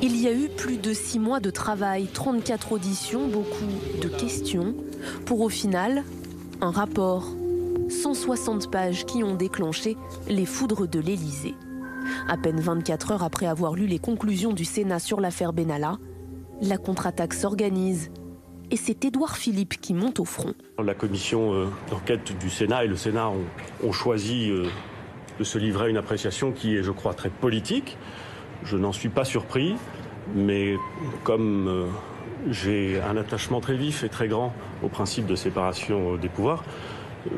Il y a eu plus de 6 mois de travail, 34 auditions, beaucoup de questions, pour au final un rapport. 160 pages qui ont déclenché les foudres de l'Élysée. À peine 24 heures après avoir lu les conclusions du Sénat sur l'affaire Benalla, la contre-attaque s'organise. Et c'est Édouard Philippe qui monte au front. La commission d'enquête du Sénat et le Sénat ont choisi de se livrer à une appréciation qui est, je crois, très politique. Je n'en suis pas surpris, mais comme j'ai un attachement très vif et très grand au principe de séparation des pouvoirs,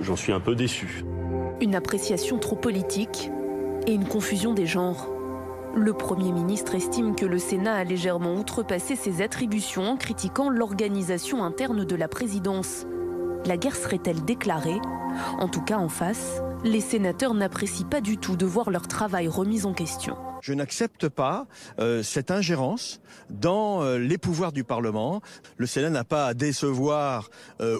j'en suis un peu déçu. Une appréciation trop politique et une confusion des genres. Le Premier ministre estime que le Sénat a légèrement outrepassé ses attributions en critiquant l'organisation interne de la présidence. La guerre serait-elle déclarée? En tout cas, en face, les sénateurs n'apprécient pas du tout de voir leur travail remis en question. Je n'accepte pas cette ingérence dans les pouvoirs du Parlement. Le Sénat n'a pas à décevoir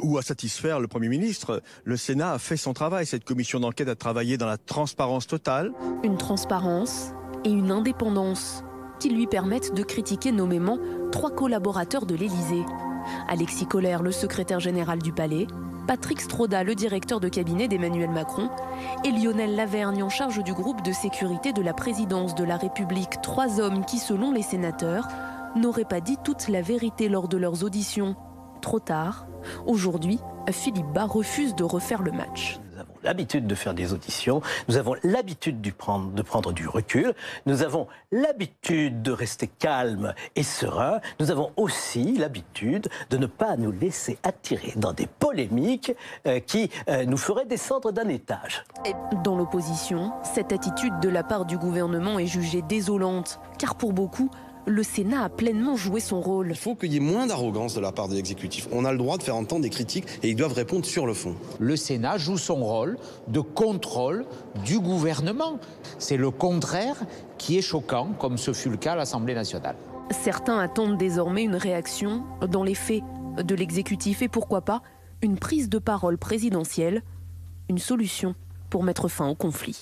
ou à satisfaire le Premier ministre. Le Sénat a fait son travail. Cette commission d'enquête a travaillé dans la transparence totale. Une transparence et une indépendance qui lui permettent de critiquer nommément 3 collaborateurs de l'Élysée. Alexis Kohler, le secrétaire général du Palais, Patrick Stroda, le directeur de cabinet d'Emmanuel Macron, et Lionel Lavergne, en charge du groupe de sécurité de la présidence de la République. 3 hommes qui, selon les sénateurs, n'auraient pas dit toute la vérité lors de leurs auditions. Trop tard. Aujourd'hui, Philippe Bas refuse de refaire le match. Nous avons l'habitude de faire des auditions, nous avons l'habitude de prendre du recul, nous avons l'habitude de rester calme et serein, nous avons aussi l'habitude de ne pas nous laisser attirer dans des polémiques qui nous feraient descendre d'un étage. Dans l'opposition, cette attitude de la part du gouvernement est jugée désolante, car pour beaucoup, le Sénat a pleinement joué son rôle. Il faut qu'il y ait moins d'arrogance de la part de l'exécutif. On a le droit de faire entendre des critiques et ils doivent répondre sur le fond. Le Sénat joue son rôle de contrôle du gouvernement. C'est le contraire qui est choquant, comme ce fut le cas à l'Assemblée nationale. Certains attendent désormais une réaction dans les faits de l'exécutif et pourquoi pas une prise de parole présidentielle, une solution pour mettre fin au conflit.